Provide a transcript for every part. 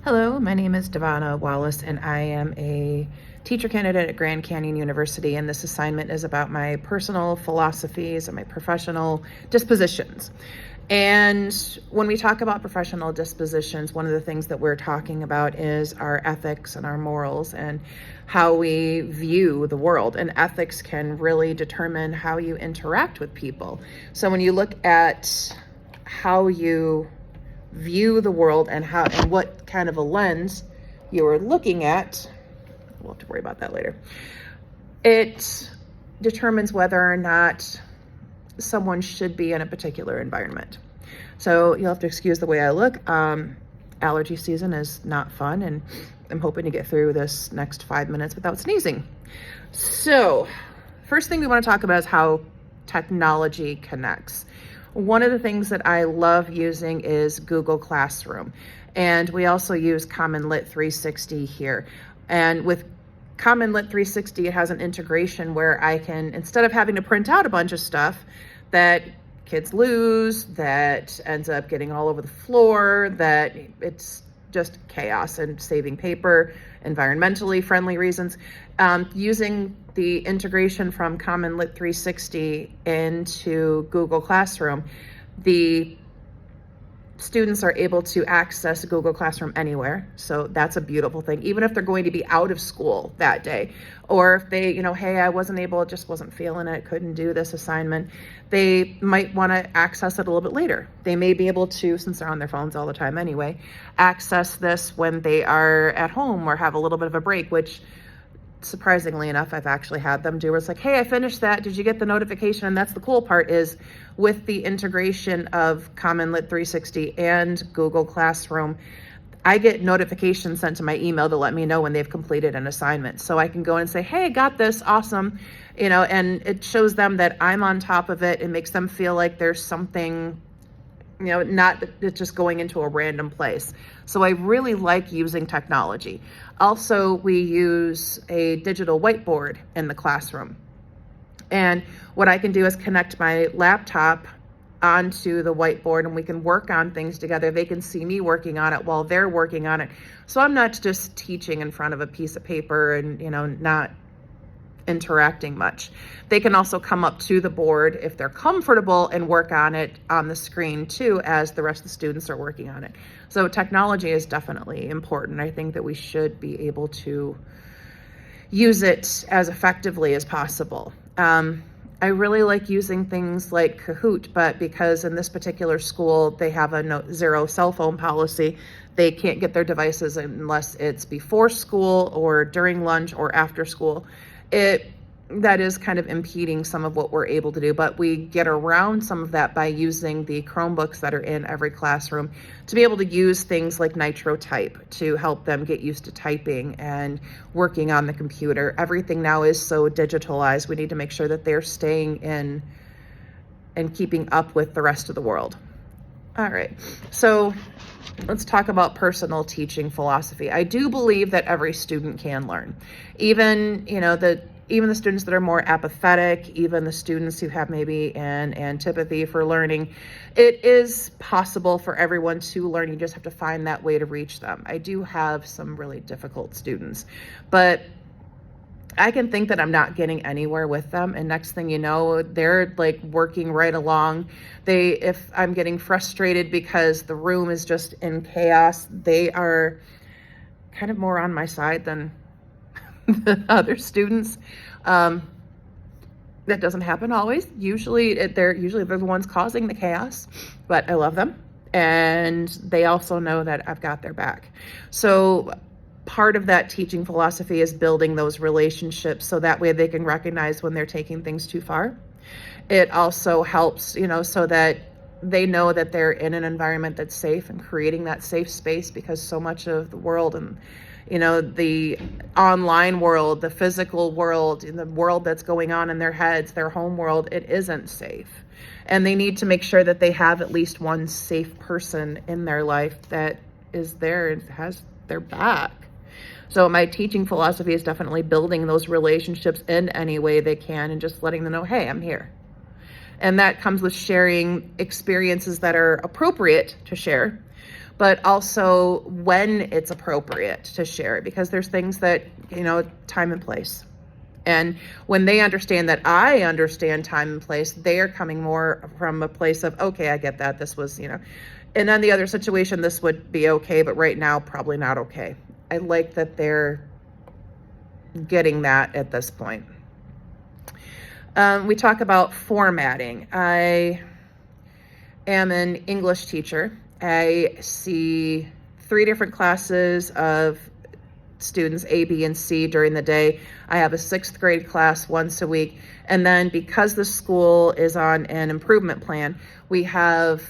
Hello, my name is Devana Wallace, and I am a teacher candidate at Grand Canyon University, and this assignment is about my personal philosophies and my professional dispositions. And when we talk about professional dispositions, one of the things that we're talking about is our ethics and our morals and how we view the world. And ethics can really determine how you interact with people. So when you look at how you view the world and what kind of a lens you are looking at, we'll have to worry about that later. It determines whether or not someone should be in a particular environment. So you'll have to excuse the way I look. Allergy season is not fun, and I'm hoping to get through this next 5 minutes without sneezing. So first thing we want to talk about is how technology connects. One of the things that I love using is Google Classroom, and we also use Common Lit 360 here. And with Common Lit 360, it has an integration where I can, instead of having to print out a bunch of stuff that kids lose, that ends up getting all over the floor, that it's just chaos and saving paper, environmentally friendly reasons, using the integration from Common Lit 360 into Google Classroom, the students are able to access Google Classroom anywhere. So that's a beautiful thing, even if they're going to be out of school that day, or if they, hey, I just wasn't feeling it, couldn't do this assignment. They might want to access it a little bit later. They may be able to, since they're on their phones all the time anyway, access this when they are at home or have a little bit of a break, which surprisingly enough, I've actually had them do. It's like, hey, I finished that. Did you get the notification? And that's the cool part, is with the integration of Common Lit 360 and Google Classroom, I get notifications sent to my email to let me know when they've completed an assignment. So I can go and say, hey, got this, awesome. And it shows them that I'm on top of it. It makes them feel like there's something, not just going into a random place. So I really like using technology. Also, we use a digital whiteboard in the classroom. And what I can do is connect my laptop onto the whiteboard, and we can work on things together. They can see me working on it while they're working on it. So I'm not just teaching in front of a piece of paper and, not interacting much. They can also come up to the board if they're comfortable and work on it on the screen too, as the rest of the students are working on it. So technology is definitely important. I think that we should be able to use it as effectively as possible. I really like using things like Kahoot, but because in this particular school, they have a zero cell phone policy, they can't get their devices unless it's before school or during lunch or after school. That is kind of impeding some of what we're able to do, but we get around some of that by using the Chromebooks that are in every classroom to be able to use things like Nitro Type to help them get used to typing and working on the computer. Everything now is so digitalized. We need to make sure that they're staying in and keeping up with the rest of the world. All right, so let's talk about personal teaching philosophy. I do believe that every student can learn, even the students that are more apathetic, even the students who have maybe an antipathy for learning. It is possible for everyone to learn. You just have to find that way to reach them. I do have some really difficult students, but I can think that I'm not getting anywhere with them, and next thing you know, they're like working right along. If I'm getting frustrated because the room is just in chaos, they are kind of more on my side than the other students. That doesn't happen always. Usually they're the ones causing the chaos, but I love them, and they also know that I've got their back. So part of that teaching philosophy is building those relationships so that way they can recognize when they're taking things too far. It also helps, so that they know that they're in an environment that's safe, and creating that safe space, because so much of the world and the online world, the physical world, the world that's going on in their heads, their home world, it isn't safe. And they need to make sure that they have at least one safe person in their life that is there and has their back. So my teaching philosophy is definitely building those relationships in any way they can, and just letting them know, hey, I'm here. And that comes with sharing experiences that are appropriate to share, but also when it's appropriate to share it, because there's things that, time and place. And when they understand that I understand time and place, they are coming more from a place of, okay, I get that. This was, and then the other situation, this would be okay, but right now, probably not okay. I like that they're getting that at this point. We talk about formatting. I am an English teacher. I see 3 different classes of students, A, B, and C, during the day. I have a 6th grade class once a week. And then because the school is on an improvement plan, we have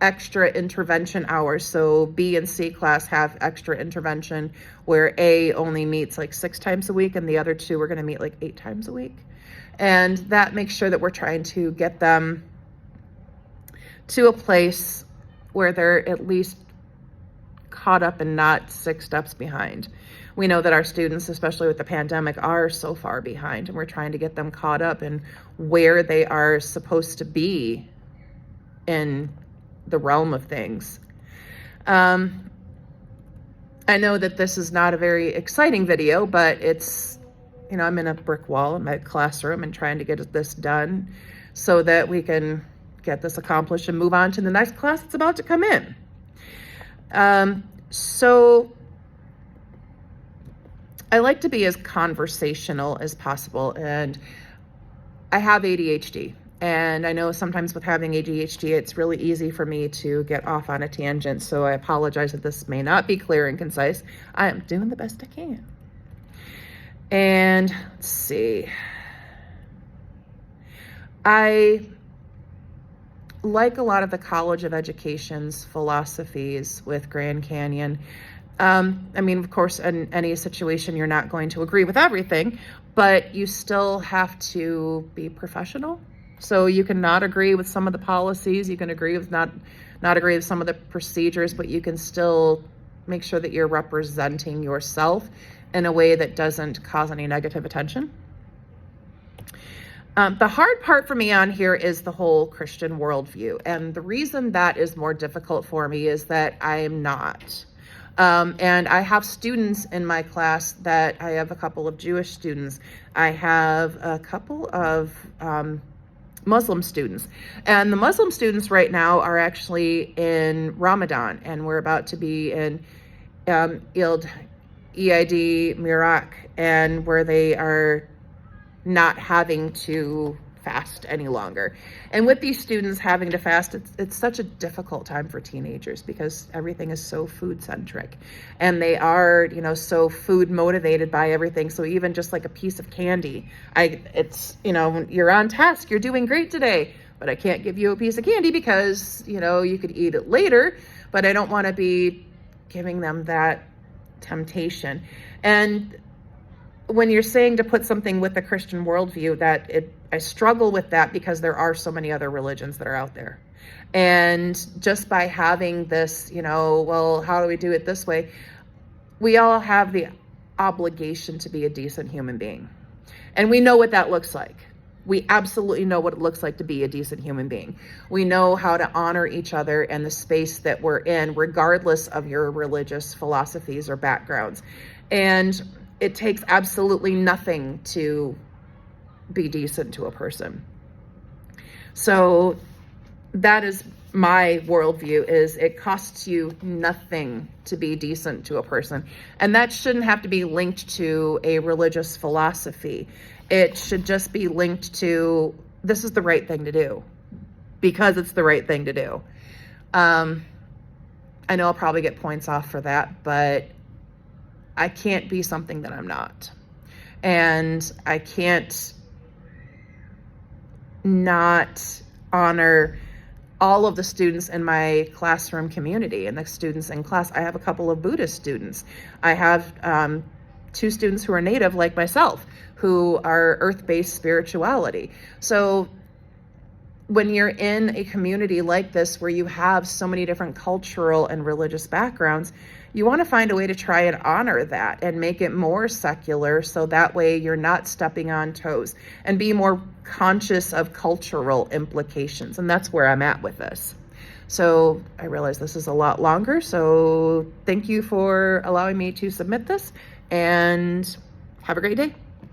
extra intervention hours. So B and C class have extra intervention, where A only meets like 6 times a week, and the other 2 are going to meet like 8 times a week. And that makes sure that we're trying to get them to a place where they're at least caught up and not 6 steps behind. We know that our students, especially with the pandemic, are so far behind, and we're trying to get them caught up in where they are supposed to be in the realm of things. I know that this is not a very exciting video, but it's, I'm in a brick wall in my classroom and trying to get this done so that we can get this accomplished and move on to the next class that's about to come in. So I like to be as conversational as possible, and I have ADHD, and I know sometimes with having ADHD, it's really easy for me to get off on a tangent, so I apologize if this may not be clear and concise. I am doing the best I can. And let's see. I like a lot of the College of Education's philosophies with Grand Canyon. Of course, in any situation, you're not going to agree with everything, but you still have to be professional. So you can not agree with some of the policies, you can agree with not agree with some of the procedures, but you can still make sure that you're representing yourself in a way that doesn't cause any negative attention. The hard part for me on here is the whole Christian worldview. And the reason that is more difficult for me is that I am not. And I have students in my class that I have a couple of Jewish students. I have a couple of Muslim students. And the Muslim students right now are actually in Ramadan, and we're about to be in Eid Mirak, and where they are not having to fast any longer. And with these students having to fast, it's such a difficult time for teenagers because everything is so food centric, and they are, so food motivated by everything. So even just like a piece of candy, you're on task, you're doing great today, but I can't give you a piece of candy because, you could eat it later, but I don't want to be giving them that temptation. And when you're saying to put something with the Christian worldview, I struggle with that because there are so many other religions that are out there. And just by having this, well, how do we do it this way? We all have the obligation to be a decent human being. And we know what that looks like. We absolutely know what it looks like to be a decent human being. We know how to honor each other and the space that we're in, regardless of your religious philosophies or backgrounds. And it takes absolutely nothing to be decent to a person. So that is my worldview, is it costs you nothing to be decent to a person. And that shouldn't have to be linked to a religious philosophy. It should just be linked to, this is the right thing to do because it's the right thing to do. I know I'll probably get points off for that, but I can't be something that I'm not. And I can't not honor all of the students in my classroom community and the students in class. I have a couple of Buddhist students. I have 2 students who are Native like myself, who are earth-based spirituality. So when you're in a community like this, where you have so many different cultural and religious backgrounds, you want to find a way to try and honor that and make it more secular, so that way you're not stepping on toes, and be more conscious of cultural implications. And that's where I'm at with this. So I realize this is a lot longer. So thank you for allowing me to submit this, and have a great day.